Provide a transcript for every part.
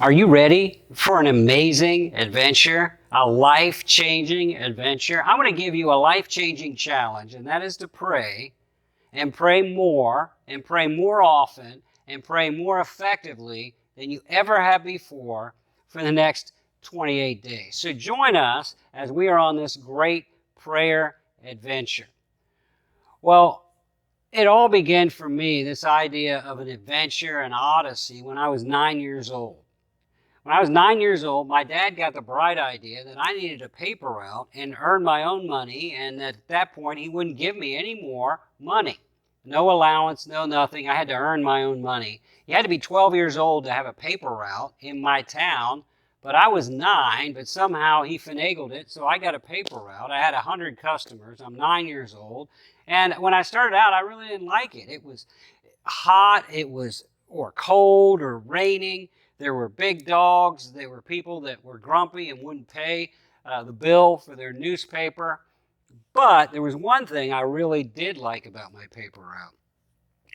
Are you ready for an amazing adventure? A life-changing adventure? I'm going to give you a life-changing challenge, and that is to pray and pray more and pray more often and pray more effectively than you ever have before for the next 28 days. So join us as we are on this great prayer adventure. Well, it all began for me, this idea of an adventure, an odyssey, when I was 9 years old. When I was 9 years old, my dad got the bright idea that I needed a paper route and earn my own money, and at that point he wouldn't give me any more money. No allowance, no nothing. I had to earn my own money. You had to be 12 years old to have a paper route in my town, but I was 9, but somehow he finagled it, so I got a paper route. I had 100 customers. I'm 9 years old, and when I started out, I really didn't like it. It was hot, or cold, or raining. There were big dogs. There were people that were grumpy and wouldn't pay the bill for their newspaper. But there was one thing I really did like about my paper route.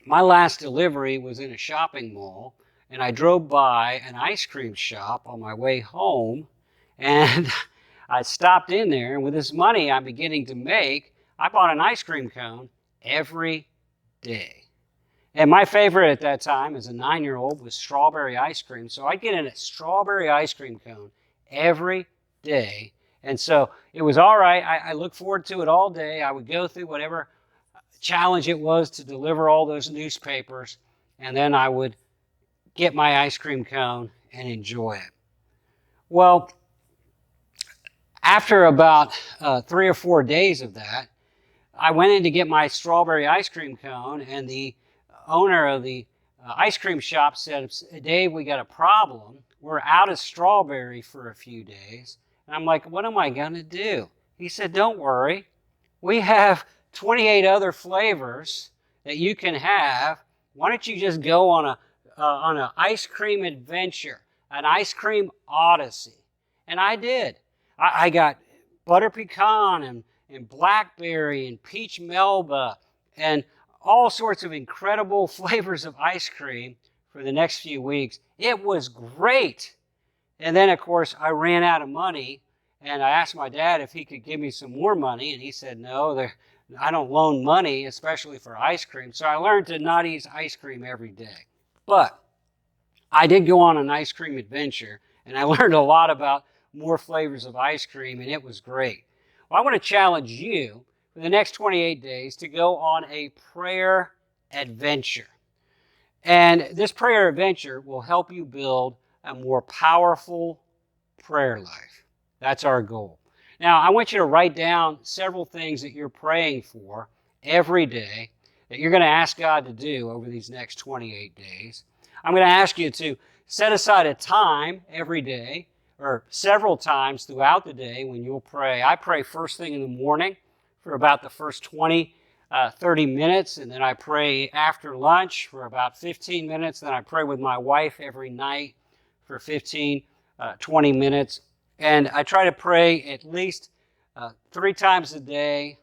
My last delivery was in a shopping mall, and I drove by an ice cream shop on my way home, and I stopped in there, and with this money I'm beginning to make, I bought an ice cream cone every day. And my favorite at that time as a 9-year-old was strawberry ice cream. So I'd get in a strawberry ice cream cone every day. And so it was all right. I looked forward to it all day. I would go through whatever challenge it was to deliver all those newspapers. And then I would get my ice cream cone and enjoy it. Well, after about 3 or 4 days of that, I went in to get my strawberry ice cream cone, and the owner of the ice cream shop said, "Dave, we got a problem. We're out of strawberry for a few days." And I'm like, "What am I going to do?" He said, "Don't worry. We have 28 other flavors that you can have. Why don't you just go on an ice cream adventure, an ice cream odyssey?" And I did. I got butter pecan and blackberry and peach melba and all sorts of incredible flavors of ice cream for the next few weeks. It was great. And then, of course, I ran out of money, and I asked my dad if he could give me some more money, and he said, "No, I don't loan money, especially for ice cream." So I learned to not eat ice cream every day. But I did go on an ice cream adventure, and I learned a lot about more flavors of ice cream, and it was great. Well, I want to challenge you for the next 28 days to go on a prayer adventure. And this prayer adventure will help you build a more powerful prayer life. That's our goal. Now, I want you to write down several things that you're praying for every day that you're going to ask God to do over these next 28 days. I'm going to ask you to set aside a time every day or several times throughout the day when you'll pray. I pray first thing in the morning for about the first 30 minutes, and then I pray after lunch for about 15 minutes. Then I pray with my wife every night for 20 minutes. And I try to pray at least 3 times a day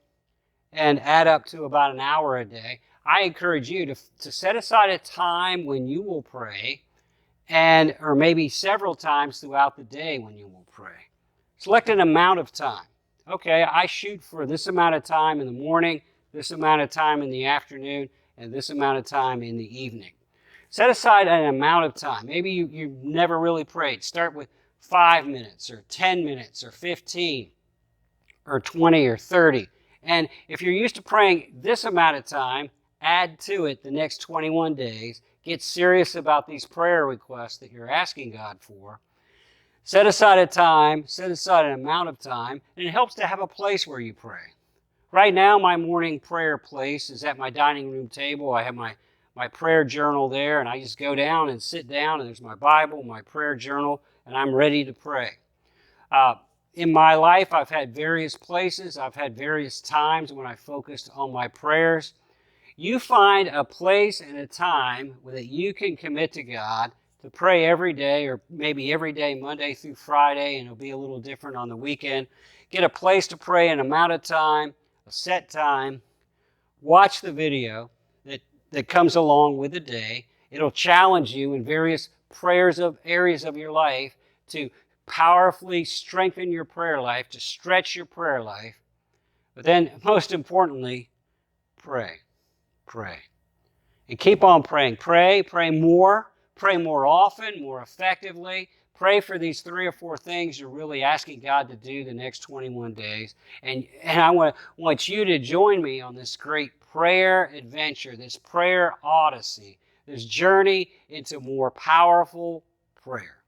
and add up to about an hour a day. I encourage you to set aside a time when you will pray, or maybe several times throughout the day when you will pray. Select an amount of time. Okay, I shoot for this amount of time in the morning, this amount of time in the afternoon, and this amount of time in the evening. Set aside an amount of time. Maybe you've never really prayed. Start with 5 minutes or 10 minutes or 15 or 20 or 30. And if you're used to praying this amount of time, add to it the next 21 days. Get serious about these prayer requests that you're asking God for. Set aside a time, set aside an amount of time, and it helps to have a place where you pray. Right now, my morning prayer place is at my dining room table. I have my prayer journal there, and I just go down and sit down, and there's my Bible, my prayer journal, and I'm ready to pray. In my life, I've had various places. I've had various times when I focused on my prayers. You find a place and a time that you can commit to God to pray every day, or maybe every day, Monday through Friday, and it'll be a little different on the weekend. Get a place to pray, an amount of time, a set time. Watch the video that comes along with the day. It'll challenge you in various areas of your life to powerfully strengthen your prayer life, to stretch your prayer life. But then, most importantly, pray. Pray. And keep on praying. Pray more often, more effectively. Pray for these 3 or 4 things you're really asking God to do the next 21 days. And I want you to join me on this great prayer adventure, this prayer odyssey, this journey into more powerful prayer.